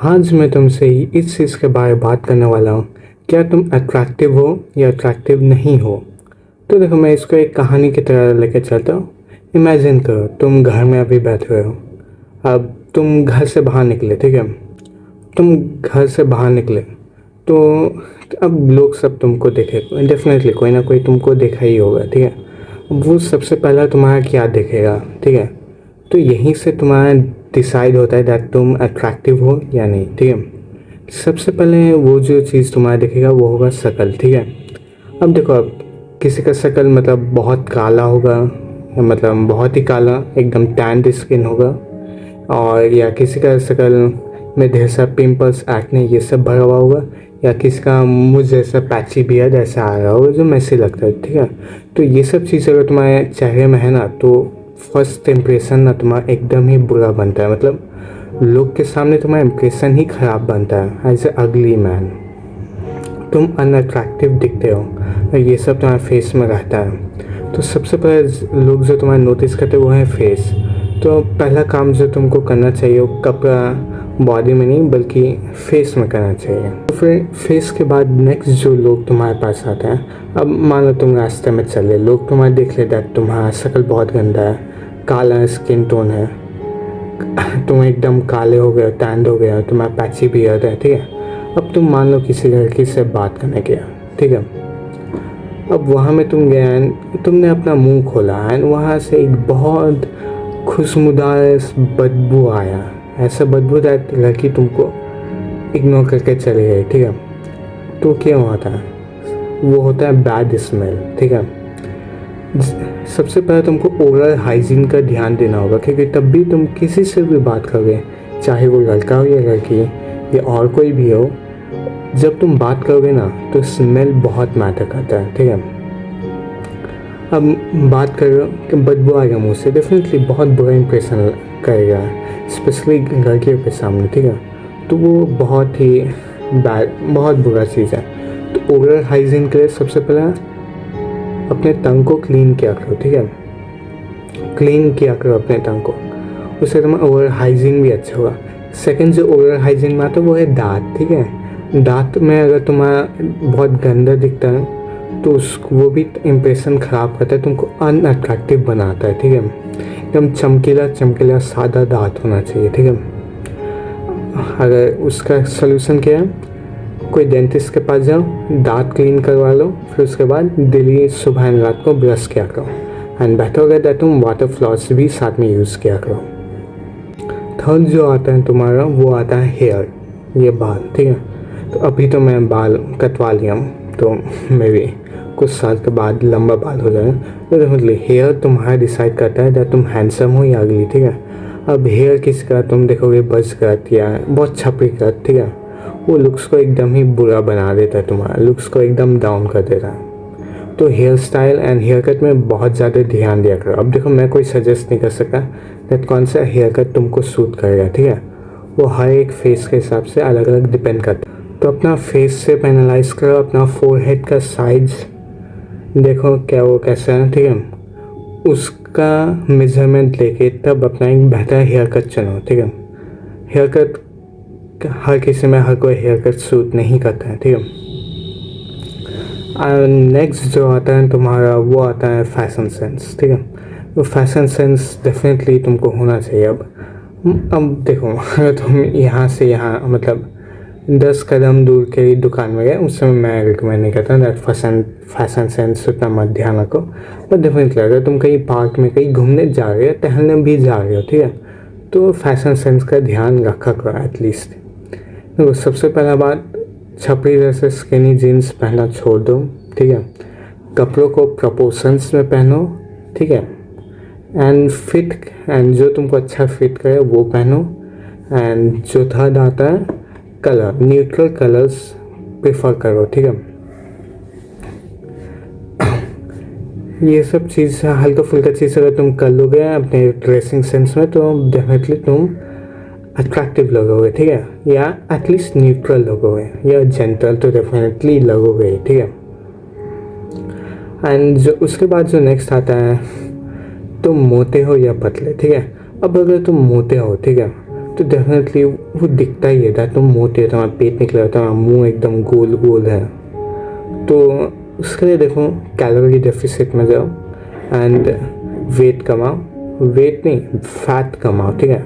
आज मैं तुमसे इस चीज़ के बारे में बात करने वाला हूँ, क्या तुम अट्रैक्टिव हो या अट्रैक्टिव नहीं हो। तो देखो, मैं इसको एक कहानी की तरह लेके चलता हूँ। इमेजिन करो तुम घर में अभी बैठे हुए हो। अब तुम घर से बाहर निकले, ठीक है। तुम घर से बाहर निकले तो अब लोग सब तुमको देखे, डेफिनेटली कोई ना कोई तुमको देखा ही होगा, ठीक है। अब वो सबसे पहला तुम्हारा क्या देखेगा, ठीक है। तो यहीं से तुम्हारा डिसाइड होता है दैट तुम अट्रैक्टिव हो या नहीं, ठीक है। सबसे पहले वो जो चीज़ तुम्हारा दिखेगा वो होगा शक्ल, ठीक है। अब देखो, अब किसी का शक्ल मतलब बहुत काला होगा, मतलब बहुत ही काला, एकदम टैंड स्किन होगा, और या किसी का शक्ल में ढेर सारा पिंपल्स, एक्ने ये सब भरा हुआ होगा, या किसी का मुझ जैसा पैची बियर्ड ऐसा आ रहा होगा जो मैसी लगता है, ठीक है। तो ये सब चीज़ अगर तुम्हारे चेहरे में है ना, तो फर्स्ट इम्प्रेशन ना तुम्हारा एकदम ही बुरा बनता है। मतलब लोग के सामने तुम्हारा इम्प्रेशन ही ख़राब बनता है, एज ए अगली मैन। तुम अनअट्रैक्टिव दिखते हो, और ये सब तुम्हारे फेस में रहता है। तो सबसे पहले लोग जो तुम्हारा नोटिस करते हैं वो है फेस। तो पहला काम जो तुमको करना चाहिए वो कपड़ा बॉडी में नहीं बल्कि फेस में करना चाहिए। तो फिर फेस के बाद नेक्स्ट जो लोग तुम्हारे पास आते हैं, अब मान लो तुम रास्ते में चले, लोग तुम्हारा देख लेते हैं तुम्हारा शक्ल बहुत गंदा है, काला स्किन टोन है, तुम एकदम काले हो गए, टैंड हो गया, तुम्हारा पैची बियर्ड है, ठीक है। अब तुम मान लो किसी लड़की से बात करने गया, ठीक है। अब वहाँ में तुम गए एंड तुमने अपना मुंह खोला एंड वहाँ से एक बहुत खुशबूदार बदबू आया। ऐसा बदबूदार लड़की तुमको इग्नोर करके चली गई, ठीक है। तो क्या होता है, वो होता है बैड स्मेल, ठीक है। सबसे पहले तुमको ओरल हाइजीन का ध्यान देना होगा, क्योंकि तब भी तुम किसी से भी बात करोगे, चाहे वो लड़का हो या लड़की या और कोई भी हो, जब तुम बात करोगे ना तो स्मेल बहुत मैटर करता है, ठीक है। अब बात कर रहे हो कि बदबू आएगा मुँह से, डेफिनेटली बहुत बुरा इंप्रेशन करेगा, स्पेशली लड़कियों के सामने, ठीक है। तो वो बहुत ही बहुत बुरा चीज़ है। तो ओरल हाइजीन के लिए सबसे पहले अपने टंग को क्लीन किया करो, ठीक है। क्लीन किया करो अपने टंग को, उससे तुम्हारा ओरल हाइजीन भी अच्छा होगा। सेकंड जो ओरल हाइजीन में आता है वो है दांत, ठीक है। दांत में अगर तुम्हारा बहुत गंदा दिखता है तो वो भी इम्प्रेशन ख़राब करता है, तुमको अनअट्रैक्टिव बनाता है, ठीक है। एकदम चमकीला चमकीला सादा दांत होना चाहिए, ठीक है। अगर उसका सलूशन क्या है, कोई डेंटिस्ट के पास जाओ, दांत क्लीन करवा लो, फिर उसके बाद डेली सुबह एंड रात को ब्रश किया करो, एंड बेटर होगा दैट तुम वाटर फ्लॉस भी साथ में यूज़ किया करो। थर्ड जो आता है तुम्हारा वो आता है हेयर, ये बाल, ठीक है। तो अभी तो मैं बाल कटवा लिया हूँ, तो मेरे कुछ साल के बाद लंबा बाल हो जाएगा। तो डेफिनेटली हेयर तुम्हारा डिसाइड करता है दैट तुम हैंडसम हो या अगली, ठीक है। अब हेयर किसका तुम देखोगे, बज कट या बहुत छपरी कट, ठीक है, वो लुक्स को एकदम ही बुरा बना देता है, तुम्हारा लुक्स को एकदम डाउन कर देता है। तो hairstyle and haircut में बहुत ज़्यादा ध्यान दिया करो। अब देखो, मैं कोई सजेस्ट नहीं कर सकता दैट कौन सा हेयर कट तुमको सूट करेगा, ठीक है। वो हर एक फेस के हिसाब से अलग अलग डिपेंड करता है। तो अपना फेस से एनालाइज करो, अपना फोरहेड का साइज देखो क्या वो कैसा है, ठीक है। उसका मेजरमेंट लेके तब अपना एक बेहतर हेयर कट चुनो, ठीक है। हेयर कट हर किसी में हर कोई हेयर कट सूट नहीं करता है, ठीक है। नेक्स्ट जो आता है तुम्हारा वो आता है फैशन सेंस, ठीक है। तो फैशन सेंस डेफिनेटली तुमको होना चाहिए। अब देखो, अगर तुम यहाँ से यहाँ मतलब 10 कदम दूर के दुकान में गए, उस समय मैं रिकमेंड नहीं करता दैट फैशन सेंस उतना मत ध्यान रखो। बट डेफिनेटली अगर तुम कहीं पार्क में कहीं घूमने जा रहे हो, टहलने भी जा रहे हो, ठीक है, तो फैशन सेंस का ध्यान रखा करो एटलीस्ट। तो सबसे पहला बात, छपरी जैसे स्किनी जीन्स पहनना छोड़ दो, ठीक है। कपड़ों को प्रोपोर्शंस में पहनो, ठीक है। एंड फिट, एंड जो तुमको अच्छा फिट करे वो पहनो। एंड जो थर्ड आता है कलर, न्यूट्रल कलर्स प्रेफर करो, ठीक है। ये सब चीज़ हल्का फुल्का चीज़ अगर तुम कर लोगे अपने ड्रेसिंग सेंस में, तो डेफिनेटली तुम अट्रैक्टिव लगोगे, ठीक है, या एटलीस्ट न्यूट्रल लगोगे, या जेंटल तो डेफिनेटली लगोगे, ठीक है। एंड जो उसके बाद जो नेक्स्ट आता है, तुम मोटे हो या पतले, ठीक है। अब अगर तुम मोटे हो, ठीक है, तो डेफिनेटली वो दिखता ही है दैट तुम मोटे हो, तुम्हारा पेट निकला है, तुम्हारा मुंह एकदम गोल गोल है। तो उसके लिए देखो कैलोरी डेफिसिट में जाओ एंड वेट कमाओ, वेट नहीं फैट कमाओ, ठीक है।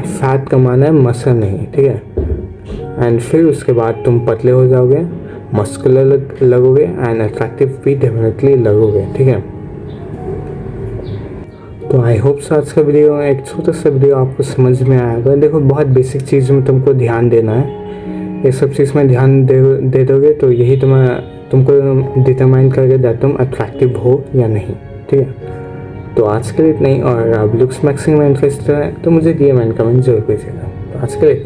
फैट कमाना है, मसल नहीं, ठीक है। एंड फिर उसके बाद तुम पतले हो जाओगे, मस्कुलर लगोगे एंड अट्रैक्टिव भी डेफिनेटली लगोगे, ठीक है। तो आई होप सो आज का वीडियो, एक छोटा सा वीडियो आपको समझ में आया होगा। देखो बहुत बेसिक चीज़ में तुमको ध्यान देना है, ये सब चीज़ में ध्यान दे दोगे तो यही तुमको डिटरमाइन करेगा दैट तुम अट्रैक्टिव हो या नहीं, ठीक है। तो आज के लिए इतना ही, और आप लुक्स मैक्सिंग में इंटरेस्टेड है तो मुझे DM एंड कमेंट जरूर कीजिएगा। तो आज के लिए